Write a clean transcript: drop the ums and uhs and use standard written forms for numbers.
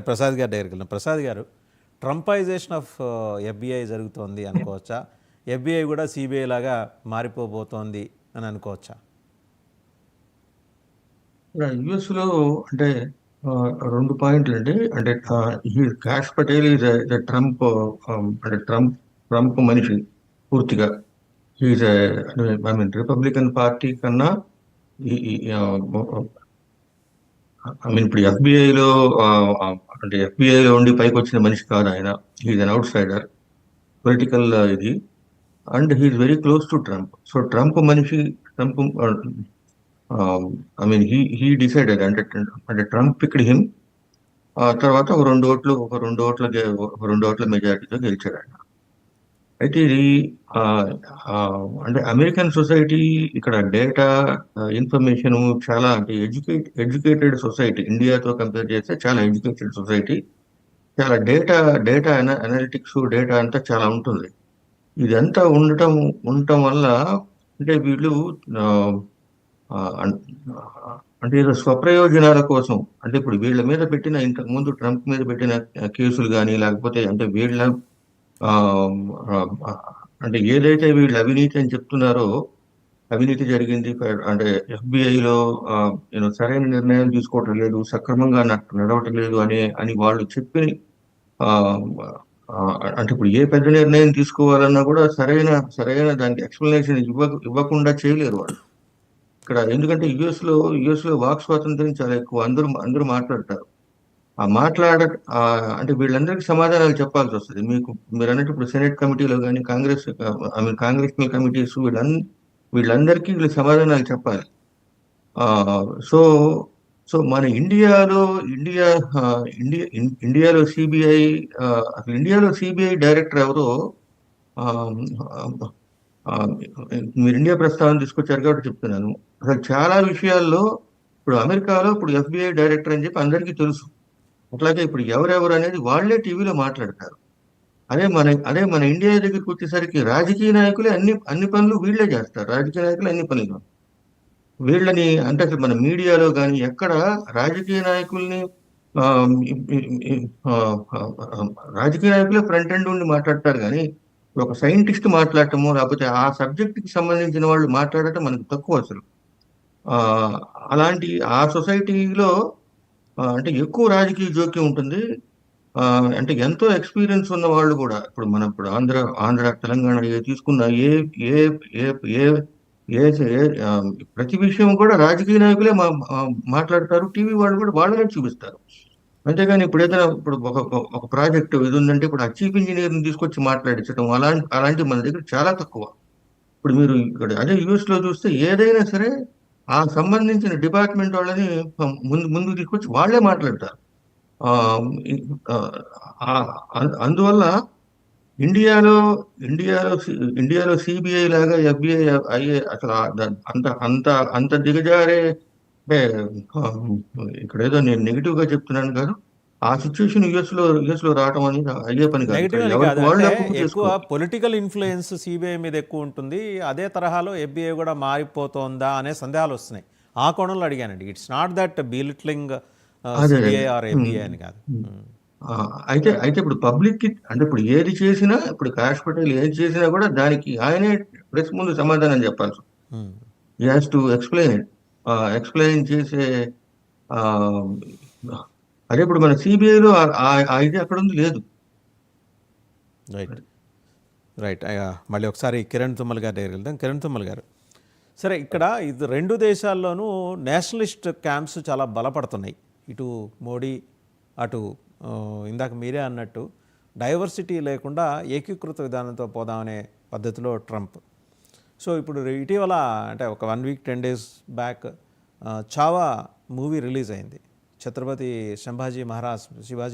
ప్రసాద్ గారి దగ్గరికి వెళ్ళిన ప్రసాద్ గారు, ట్రంపైజేషన్ ఆఫ్ ఎఫ్బిఐ జరుగుతోంది అనుకోవచ్చా? ఎఫ్బిఐ కూడా సిబిఐ లాగా మారిపోబోతోంది అని అనుకోవచ్చా? యుఎస్లో అంటే రెండు పాయింట్లు అండి. అంటే ఈ కాష్ పటేల్ ఈజ్ ట్రంప్, అంటే ట్రంప్ మనిషి పూర్తిగా. Is I mean Republican party కన్నా ఐ మీన్ ఇప్పుడు ఎఫ్బిఐలో అంటే ఎఫ్బిఐలో ఉండి పైకి వచ్చిన మనిషి కాదు ఆయన. Is an outsider political ఇది. And he is very close to Trump. So Trump మనిషి, Trump I mean he decided అంటే ట్రంప్ పిక్డ్ హిమ్. ఆ తర్వాత ఒక రెండు ఓట్ల మెజారిటీతో గెలిచాడు ఆయన. అయితే ఇది ఆ, ఆ, అంటే అమెరికన్ సొసైటీ ఇక్కడ డేటా ఇన్ఫర్మేషన్ చాలా, అంటే ఎడ్యుకేటెడ్ సొసైటీ. ఇండియాతో కంపేర్ చేస్తే చాలా ఎడ్యుకేటెడ్ సొసైటీ. చాలా డేటా అనలిటిక్స్ డేటా అంతా చాలా ఉంటుంది. ఇదంతా ఉండటం వల్ల అంటే వీళ్ళు ఆ, ఆ, అన్- అంటే ఏదో స్వప్రయోజనాల కోసం, అంటే ఇప్పుడు వీళ్ళ మీద పెట్టిన, ఇంతకు ముందు ట్రంప్ మీద పెట్టిన కేసులు కానీ, లేకపోతే అంటే వీళ్ళ ఆ, ఆ, అంటే ఏదైతే వీళ్ళు అవినీతి అని చెప్తున్నారో, అవినీతి జరిగింది, అంటే ఎఫ్బిఐలో సరైన నిర్ణయాలు తీసుకోవటం లేదు, సక్రమంగా నడవటం లేదు అని వాళ్ళు చెప్పి ఆ, ఆ, అంటే ఇప్పుడు ఏ పెద్ద నిర్ణయం తీసుకోవాలన్నా కూడా సరైన దానికి ఎక్స్ప్లెనేషన్ ఇవ్వకుండా చేయలేరు వాళ్ళు ఇక్కడ. ఎందుకంటే యుఎస్ లో వాక్ స్వాతంత్రం చాలా ఎక్కువ. అందరూ మాట్లాడతారు. ఆ మాట్లాడ ఆ, అంటే వీళ్ళందరికీ సమాధానాలు చెప్పాల్సి వస్తుంది. మీరు అన్నట్టు ఇప్పుడు సెనెట్ కమిటీలో కానీ, ఐ మీన్ కాంగ్రెషనల్ కమిటీస్, వీళ్ళందరికీ వీళ్ళు సమాధానాలు చెప్పాలి. ఆ సో సో మన ఇండియాలో ఇండియా ఆ, ఇండియా ఇండియాలో సిబిఐ, అసలు ఇండియాలో సిబిఐ డైరెక్టర్ ఎవరో, ఆ, ఆ, మీరు ఇండియా ప్రస్తావన తీసుకొచ్చారు కాబట్టి చెప్తున్నాను. అసలు చాలా విషయాల్లో ఇప్పుడు అమెరికాలో ఇప్పుడు ఎఫ్బిఐ డైరెక్టర్ అని చెప్పి అందరికీ తెలుసు. అట్లాగే ఇప్పుడు ఎవరెవరు అనేది వాళ్ళే టీవీలో మాట్లాడతారు. అదే మన ఇండియా దగ్గరికి వచ్చేసరికి రాజకీయ నాయకులే అన్ని పనులు వీళ్ళే చేస్తారు. రాజకీయ నాయకులు అన్ని పనులు వీళ్ళని, అంటే అసలు మన మీడియాలో కానీ ఎక్కడ రాజకీయ నాయకుల్ని ఆ, ఇ- ఇ- ఇ- ఆ, ఆ, ఆ, రాజకీయ నాయకులే ఫ్రంట్ ఎండ్ ఉండి మాట్లాడతారు. కానీ ఒక సైంటిస్ట్ మాట్లాడటము, లేకపోతే ఆ సబ్జెక్ట్ కి సంబంధించిన వాళ్ళు మాట్లాడటం మనకు తక్కువ అసలు. ఆ అలాంటి ఆ సొసైటీలో అంటే ఎక్కువ రాజకీయ జోక్యం ఉంటుంది. ఆ, అంటే ఎంతో ఎక్స్పీరియన్స్ ఉన్న వాళ్ళు కూడా, ఇప్పుడు ఆంధ్ర తెలంగాణ తీసుకున్న ఏ ఏ ఏ ఏ ఏ ఆ, ప్రతి విషయం కూడా రాజకీయ నాయకులే మాట్లాడతారు. టీవీ వాళ్ళు కూడా వాళ్ళనే చూపిస్తారు. అంతేగాని ఇప్పుడు ఏదైనా ఇప్పుడు ఒక ప్రాజెక్ట్ ఇది ఉందంటే ఇప్పుడు ఆ చీఫ్ ఇంజనీర్ని తీసుకొచ్చి మాట్లాడించడం అలాంటి మన దగ్గర చాలా తక్కువ. ఇప్పుడు మీరు ఇక్కడ అదే యుఎస్ లో చూస్తే ఏదైనా సరే ఆ సంబంధించిన డిపార్ట్మెంట్ వాళ్ళని ముందుకు తీసుకొచ్చి వాళ్ళే మాట్లాడతారు. ఆ, ఇ- ఆ, ఆ, అందువల్ల ఇండియాలో ఇండియాలో సిబిఐ లాగా ఎఫ్బిఐ అయ్యే అసలు అంత అంత అంత దిగజారే, అంటే ఆ, ఇక్కడ ఏదో నేను నెగిటివ్ గా చెప్తున్నాను కాదు. ఆ సిచ్యువేషన్ యుఎస్ లో రావటం అనేది అయ్యే పని కాదు. ఇక్కడ నెగిటివ్ అని కాదు, ఎవరికి వాళ్ళు అంటే అప్రూవ్ ఎక్కువ చేసుకోవాలి. పొలిటికల్ ఇన్ఫ్లుయెన్స్ సిబిఐ మీద ఎక్కువ ఉంటుంది. అదే తరహాలో ఎఫ్బిఐ కూడా మారిపోతుందా అనే సందేహాలు వస్తున్నాయి. ఆ కోణంలో అడిగానండి. ఇట్స్ నాట్ దట్ బీలిట్లింగ్ అదే సిబిఐ అదే. ఆర్ ఉమ్, ఎఫ్బిఐ అని కాదు. ఉమ్. ఆ, అయితే ఇప్పుడు పబ్లిక్ కి, అంటే ఇప్పుడు ఏది చేసినా, ఇప్పుడు కాష్ పటేల్ ఏది చేసినా కూడా దానికి ఆయనే ప్రెస్ ముందు సమాధానం చెప్పాల్సి. He has to explain it. Explain చేసే ఆ, అదే ఇప్పుడు మన సిబిఐలో ఆ ఇది అక్కడ ఉంది, లేదు. Right, right. మళ్ళీ ఒకసారి కిరణ్ తుమ్మల్ గారి దగ్గరికి వెళ్దాం. కిరణ్ తుమ్మల్ గారు, సరే, ఇక్కడ ఇది రెండు దేశాల్లోనూ నేషనలిస్ట్ క్యాంప్స్ చాలా బలపడుతున్నాయి. ఇటు మోడీ, అటు ఆ, ఇందాక మీరే అన్నట్టు డైవర్సిటీ లేకుండా ఏకీకృత విధానంతో పోదామనే పద్ధతిలో ట్రంప్. సో ఇప్పుడు ఇటీవల, అంటే ఒక 1 week 10 days back Chhaava movie release అయింది. ఛత్రపతి శివాజీ